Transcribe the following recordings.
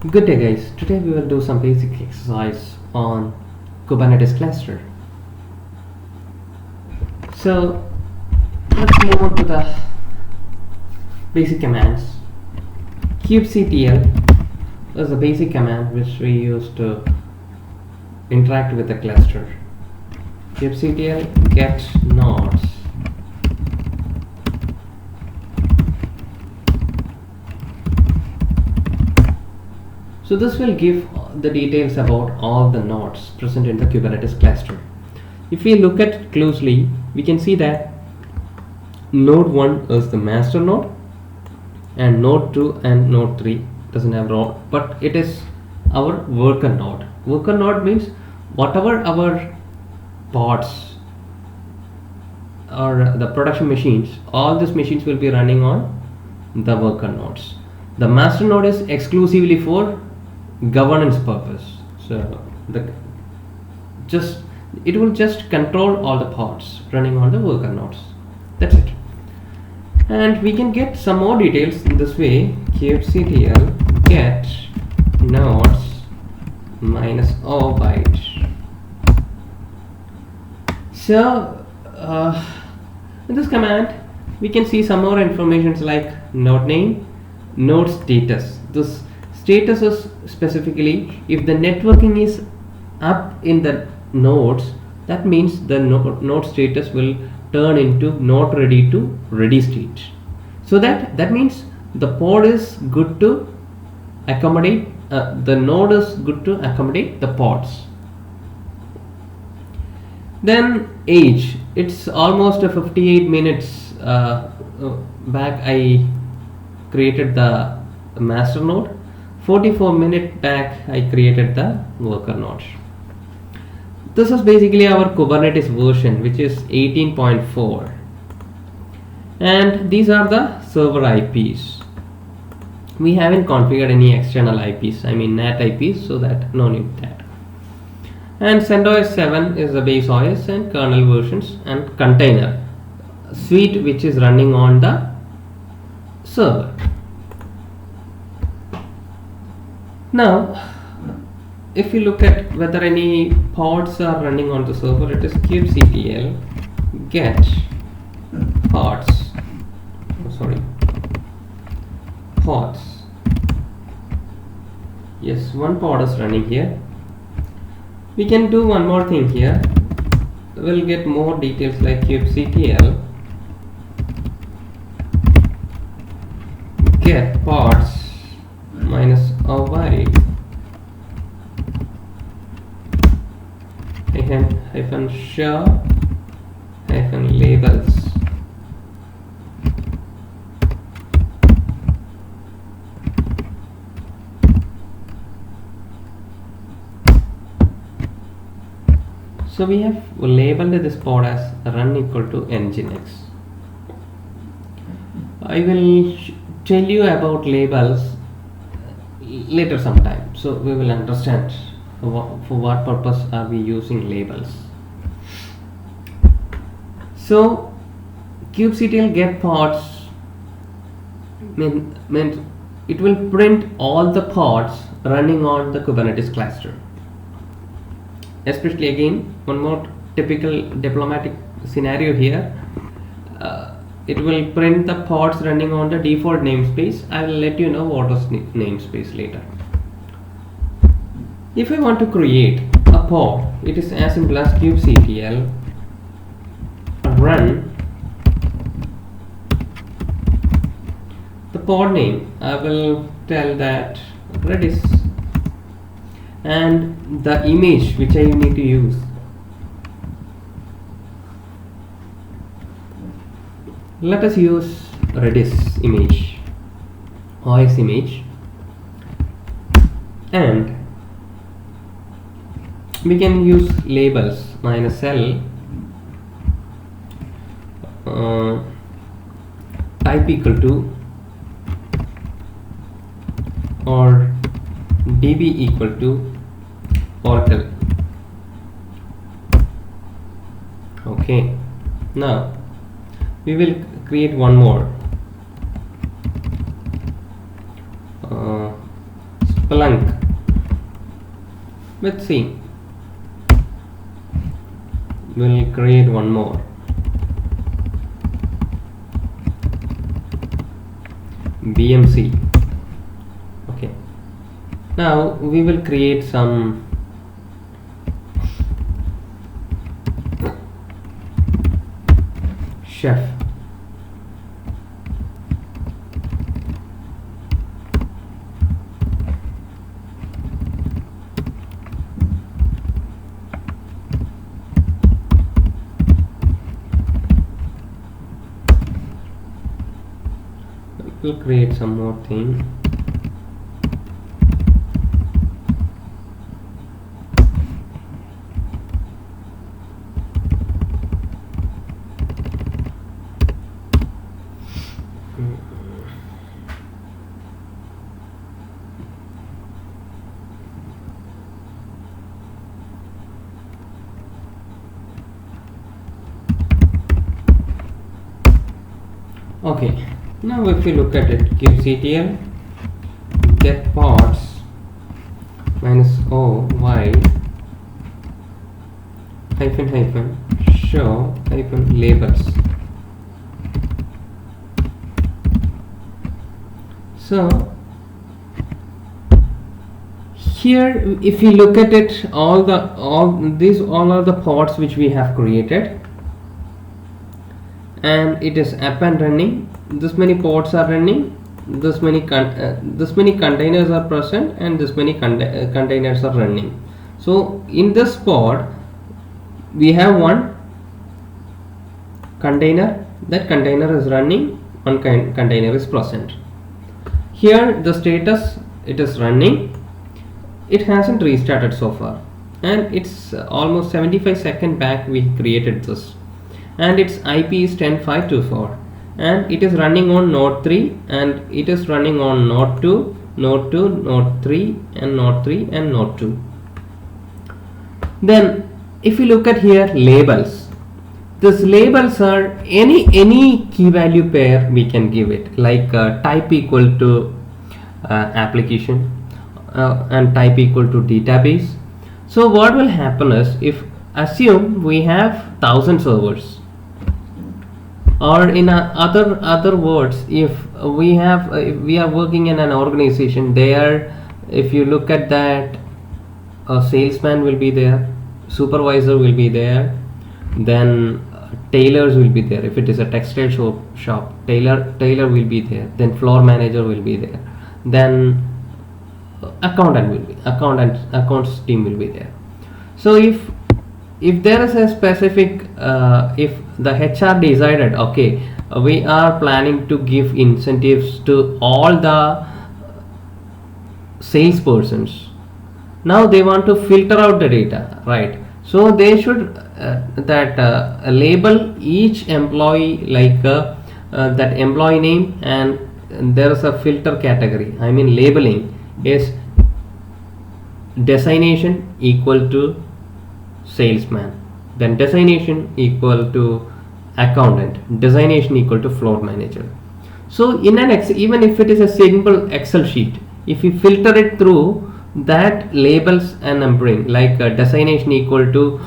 Good day guys, today we will do some basic exercise on Kubernetes Cluster. So let's move on to the basic commands. kubectl is a basic command which we use to interact with the cluster. kubectl get nodes. So this will give the details about all the nodes present in the Kubernetes cluster. If we look at it closely, we can see that node 1 is the master node and node 2 and node 3 doesn't have node, but it is our worker node. Worker node means whatever our pods or the production machines, all these machines will be running on the worker nodes. The master node is exclusively for governance purpose, so it will just control all the pods running on the worker nodes. That's it. And we can get some more details in this way. kubectl get nodes minus o byte. So in this command we can see some more information like node name, node status. This status is specifically if the networking is up in the nodes, that means the node status will turn into not ready to ready state. So that means the pod is good to accommodate the node is good to accommodate the pods. Then age, it's almost a 58 minutes back I created the master node. 44 minutes back I created the worker node. This is basically our Kubernetes version, which is 18.4, and these are the server IPs. We haven't configured any external IPs, I mean NAT IPs, so that no need that. And CentOS 7 is the base OS and kernel versions and container suite which is running on the server. Now if you look at whether any pods are running on the server, it is kubectl get pods. Pods. Yes, one pod is running here. We can do one more thing here. We'll get more details like kubectl get pods minus o byte hyphen show hyphen labels. So we have labeled this pod as run equal to nginx. I will tell you about labels later sometime, so we will understand for what purpose are we using labels. So kubectl get pods means it will print all the pods running on the Kubernetes cluster. Especially again, one more typical diplomatic scenario here. It will print the pods running on the default namespace. I will let you know what is namespace later. If I want to create a pod, it is as simple as kubectl run the pod name. I will tell that Redis and the image which I need to use. Let us use Redis image, OS image, and we can use labels minus L type equal to or db equal to Oracle. Okay, now we will create one more Splunk. Let's see. We'll create one more. BMC. Okay. Now we will create some chef. We'll create some more thing. Okay. Now if you look at it, kubectl get pods minus o y hyphen hyphen show hyphen labels. So here if you look at it, all are the pods which we have created, and it is up and running. This many pods are running, this many containers are present, and this many containers are running. So in this pod we have one container, that container is running, one container is present. Here the status, it is running, it hasn't restarted so far, and it's almost 75 seconds back we created this, and its IP is 10524, and it is running on node 3, and it is running on node 2, node 2, node 3, and node 3, and node 2. Then if you look at here, labels, these labels are any key value pair we can give it, like type equal to application and type equal to database. So what will happen is, if assume we have 1000 servers, or in other words, if we are working in an organization, there if you look at that, a salesman will be there, supervisor will be there, then tailors will be there. If it is a textile shop, tailor will be there, then floor manager will be there, then accounts team will be there. So if there is a specific if the HR decided, okay, we are planning to give incentives to all the salespersons, now they want to filter out the data, right? So they should label each employee, like that employee name, and there is a filter category. I mean, labeling is designation equal to salesman, then designation equal to accountant, designation equal to floor manager. So in an even if it is a simple Excel sheet, if you filter it through that labels and numbering, like designation equal to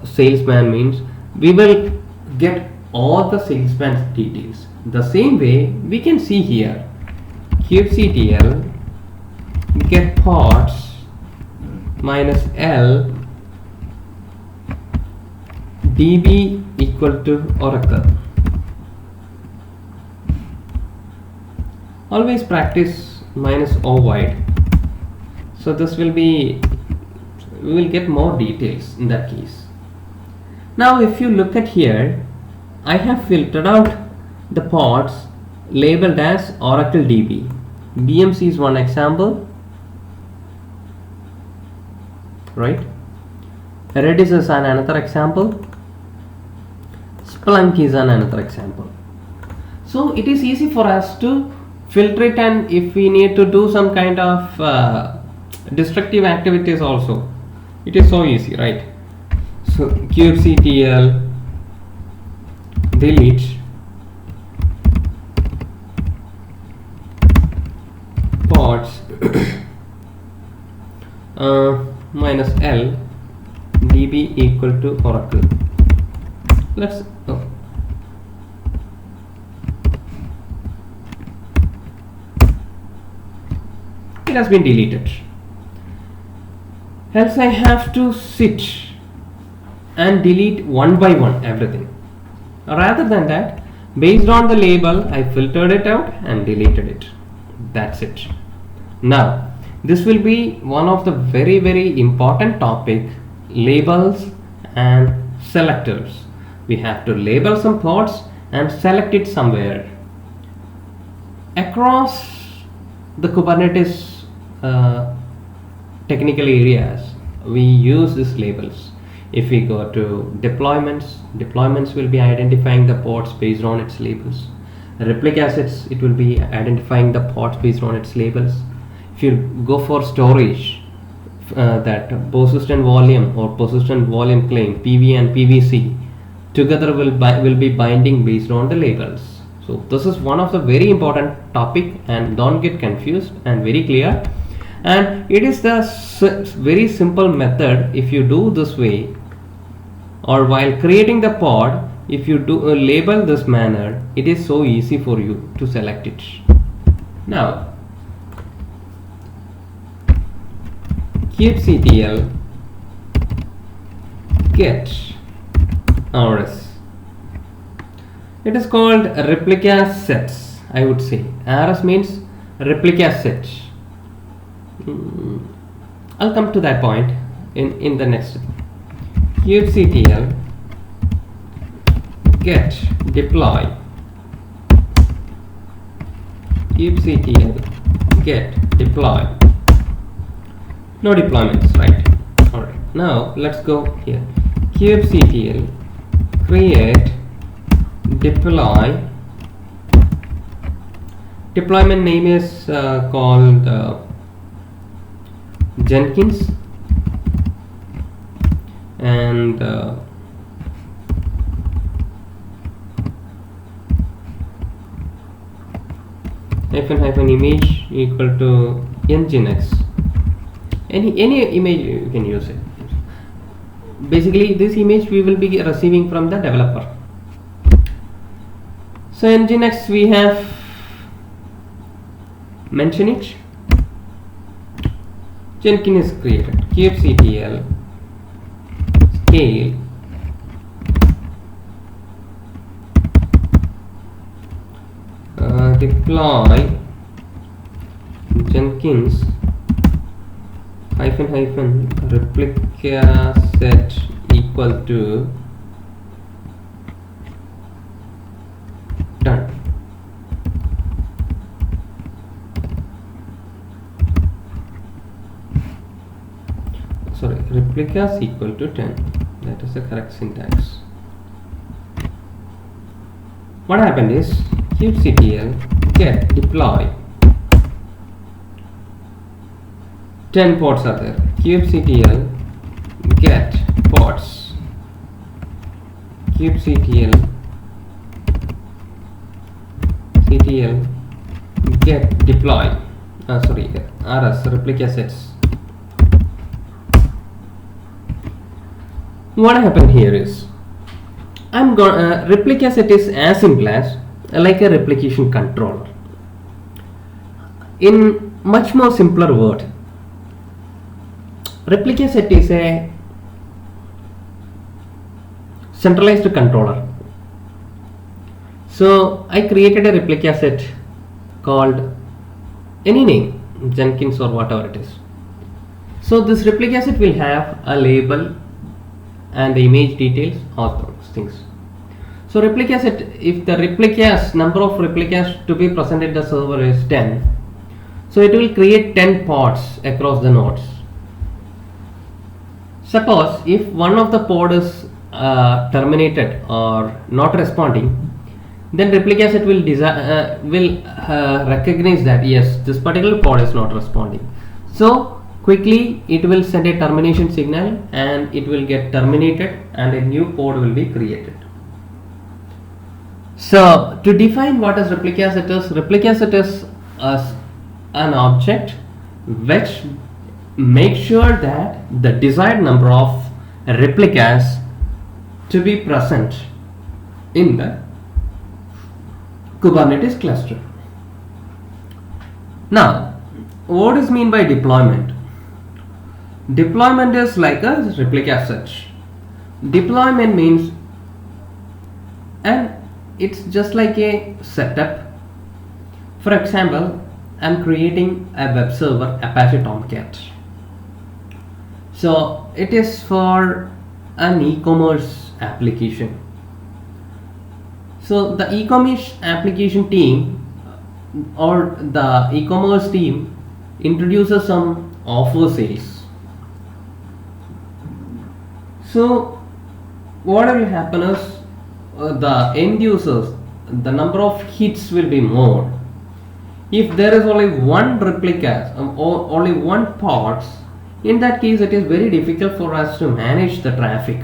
salesman, means we will get all the salesman's details. The same way we can see here, kubectl get pods minus L db equal to Oracle. Always practice minus O wide. So this will be, we will get more details in that case. Now if you look at here, I have filtered out the pods labeled as Oracle DB. BMC is one example, right? Redis is another example. Splunk is another example. So it is easy for us to filter it, and if we need to do some kind of destructive activities also, it is so easy, right? So kubectl delete pods minus L db equal to Oracle. Let's it has been deleted. Else I have to sit and delete one by one everything. Rather than that, based on the label, I filtered it out and deleted it. That's it. Now, this will be one of the very important topic, labels and selectors. We have to label some pods and select it somewhere. Across the Kubernetes technical areas, we use these labels. If we go to deployments will be identifying the pods based on its labels. Replic assets, it will be identifying the pods based on its labels. If you go for storage, that persistent volume or persistent volume claim, PV and PVC together will be binding based on the labels. So this is one of the very important topic, and don't get confused and very clear. And it is the very simple method. If you do this way, or while creating the pod, if you do a label this manner, it is so easy for you to select it. Now kubectl get rs. It is called replica sets, I would say. rs means replica set. I'll come to that point in the next. kubectl get deploy. kubectl get deploy. No deployments, right? Alright, now let's go here. kubectl create deploy. Deployment name is called Jenkins, and hyphen image equal to nginx. Any image you can use it. Basically this image we will be receiving from the developer. So nginx we have mention it. Jenkins is created. kubectl scale deploy Jenkins hyphen replica set equal to done. Sorry, replicas equal to 10. That is the correct syntax. What happened is kubectl get deploy. 10 pods are there. kubectl get pods. kubectl get deploy. Sorry, rs replica sets. What happened here is I'm going replica set is as simple as like a replication controller. In much more simpler word, replica set is a centralized controller. So I created a replica set called any name, Jenkins or whatever it is. So this replica set will have a label and the image details, all those things. So replica set, if the replicas, number of replicas to be present in the server is 10, so it will create 10 pods across the nodes. Suppose if one of the pod is terminated or not responding, then replica set will recognize that yes, this particular pod is not responding. So quickly it will send a termination signal and it will get terminated and a new pod will be created. So to define what is replica set is an object which make sure that the desired number of replicas to be present in the Kubernetes cluster. Now, what is mean by deployment? Deployment is like a replica search. Deployment means, and it's just like a setup. For example, I'm creating a web server Apache Tomcat. So it is for an e-commerce application. So the e-commerce application team or the e-commerce team introduces some offer sales. So what will happen is the end users, the number of hits will be more. If there is only one replica or only one parts, in that case it is very difficult for us to manage the traffic.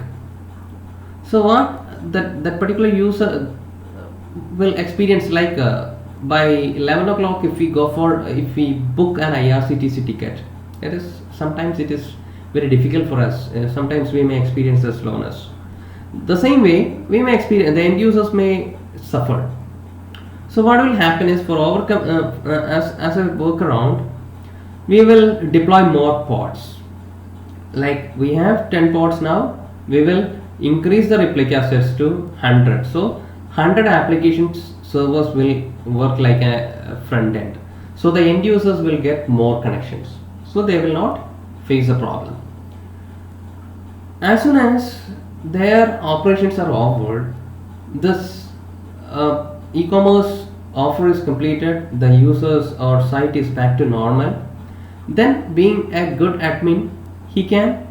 So what that particular user will experience, like by 11 o'clock if we book an IRCTC ticket, sometimes it is very difficult for us. Sometimes we may experience the slowness. The same way we may experience, the end users may suffer. So what will happen is, for as a workaround, we will deploy more pods. Like we have 10 pods now, we will increase the replica sets to 100. So 100 applications servers will work like a front end. So the end users will get more connections. So they will not face a problem. As soon as their operations are over, this e-commerce offer is completed, the users or site is back to normal, then being a good admin, he can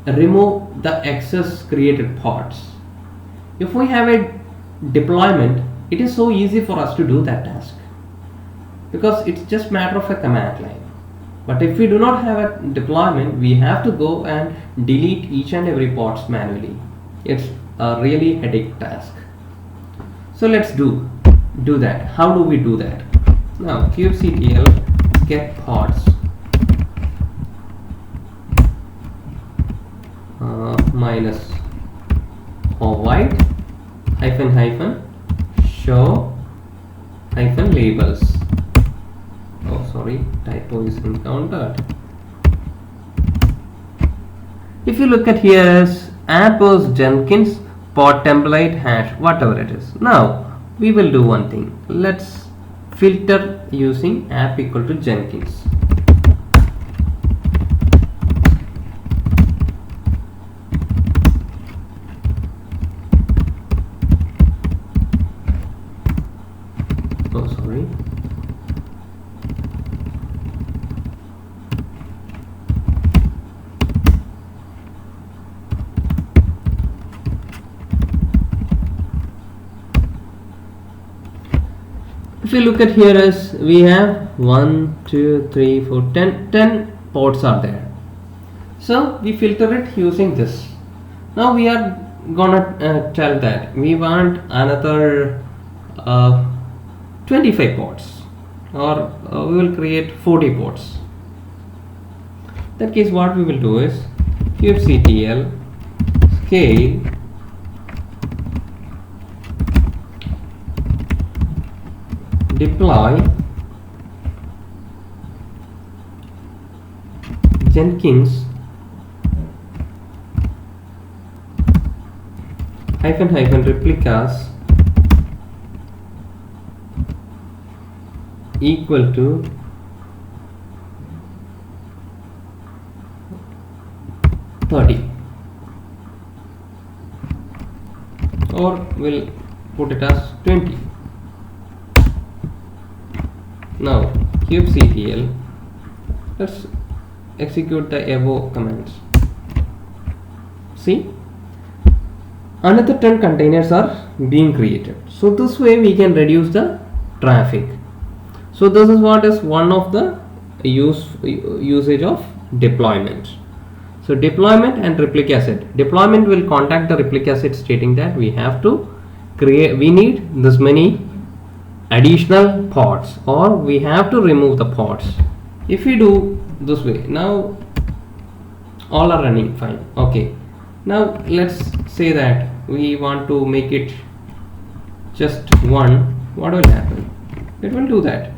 remove the excess created pods. If we have a deployment, it is so easy for us to do that task because it's just matter of a command line. But if we do not have a deployment, we have to go and delete each and every pods manually. It's a really headache task. So let's do that. How do we do that? Now kubectl get pods minus void show labels. Oh sorry, typo is encountered. If you look at here is app was Jenkins pod template hash, whatever it is. Now we will do one thing. Let's filter using app equal to Jenkins. Oh sorry. If you look at here is we have 1 2 3 4 10 ports are there. So we filter it using this. Now we are gonna tell that we want another 25 ports, or we will create 40 ports. In that case what we will do is kubectl scale deploy Jenkins replicas equal to $30, or we'll put it as 20. Now kubectl, let's execute the above commands. See, another 10 containers are being created. So this way we can reduce the traffic. So this is what is one of the usage of deployment. So deployment and replica set. Deployment will contact the replica set stating that we have to create, we need this many additional pods, or we have to remove the pods. If we do this way, now all are running fine. Okay, now let's say that we want to make it just one. What will happen? It will do that.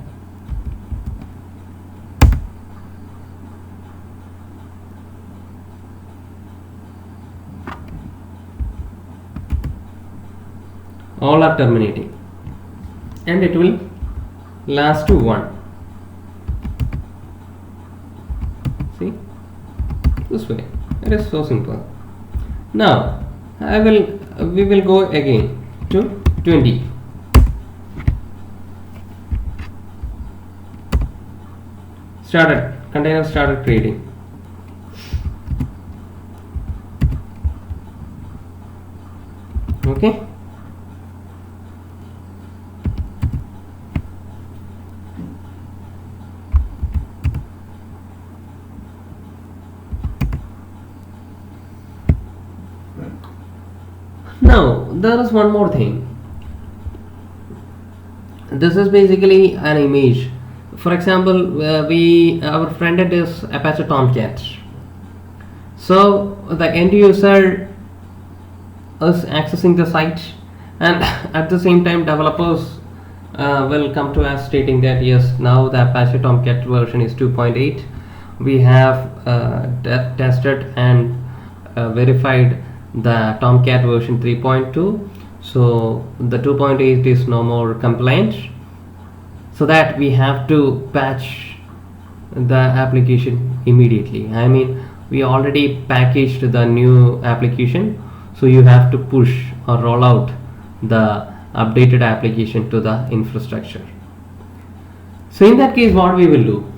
All are terminating and it will last to 1. See, this way. It is so simple. Now we will go again to 20. Container started creating. Okay. Now there is one more thing. This is basically an image. For example, our friend is Apache Tomcat. So the end user is accessing the site, and at the same time developers will come to us stating that yes, now the Apache Tomcat version is 2.8. We have tested and verified the Tomcat version 3.2, so the 2.8 is no more compliant, so that we have to patch the application immediately. I mean, we already packaged the new application, so you have to push or roll out the updated application to the infrastructure. So in that case, what we will do,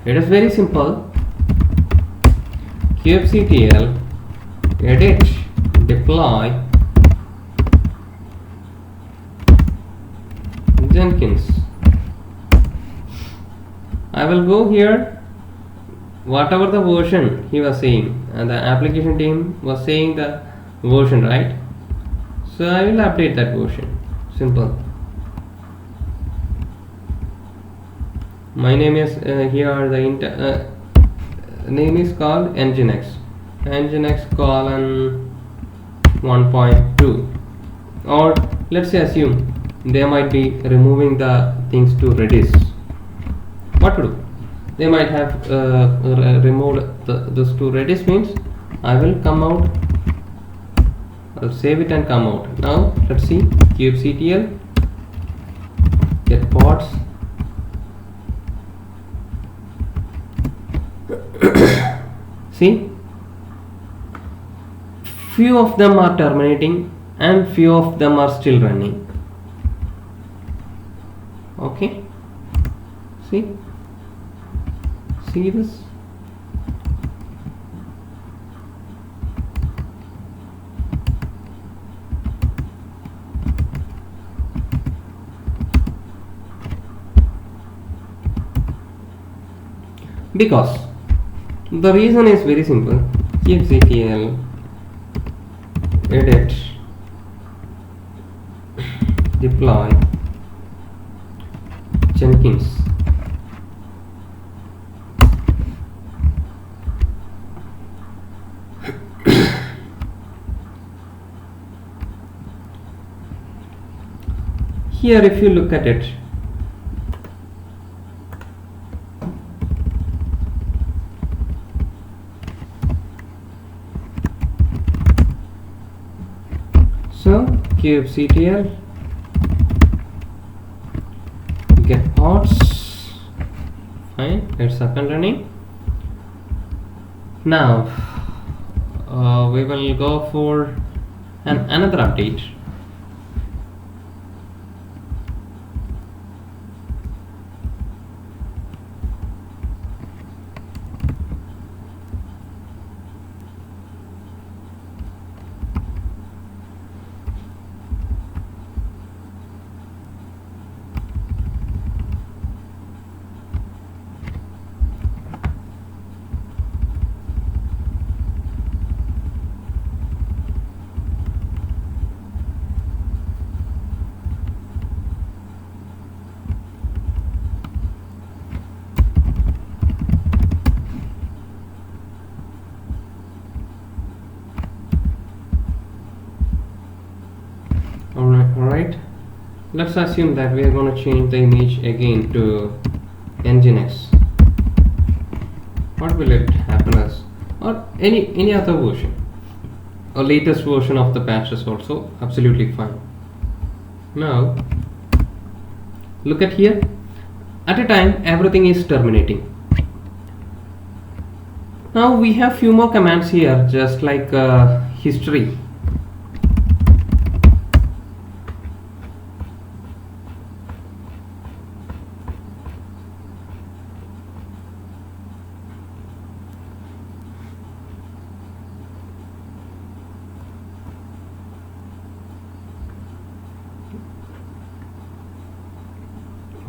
it is very simple. kubectl edit deploy Jenkins. I will go here, whatever the version he was saying, and the application team was saying the version, right? So I will update that version. Simple. My name is here, the name is called nginx colon 1.2, or let's say assume they might be removing the things to Redis. What to do? They might have removed this to Redis, means I will come out, I'll save it and come out. Now let's see, kubectl get pods. See, few of them are terminating and few of them are still running. Okay, see this. Because the reason is very simple. kubectl edit deploy Jenkins. Here if you look at it, so kubectl get pods, fine, it's up and running. Now we will go for another update. let's assume that we are going to change the image again to nginx. What will it happen as? Or any other version, or latest version of the patch is also absolutely fine. Now look at here. At a time, everything is terminating. Now we have few more commands here, just like history.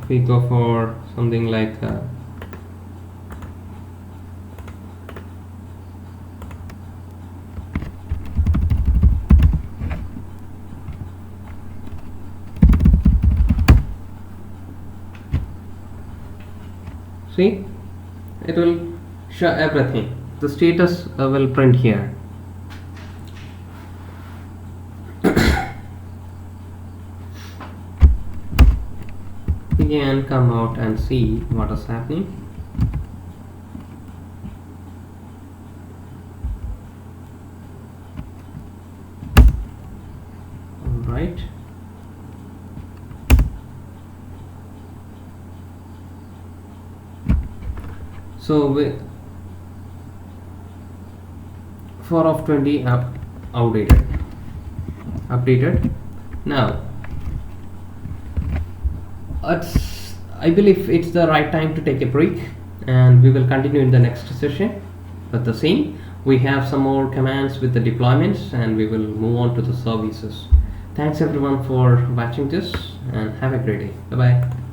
We go for something like see, it will show everything. The status will print here. We can come out and see what is happening. All right. So we 4 of 20 updated. Now I believe it's the right time to take a break, and we will continue in the next session. But the same, we have some more commands with the deployments, and we will move on to the services. Thanks everyone for watching this, and have a great day. Bye bye.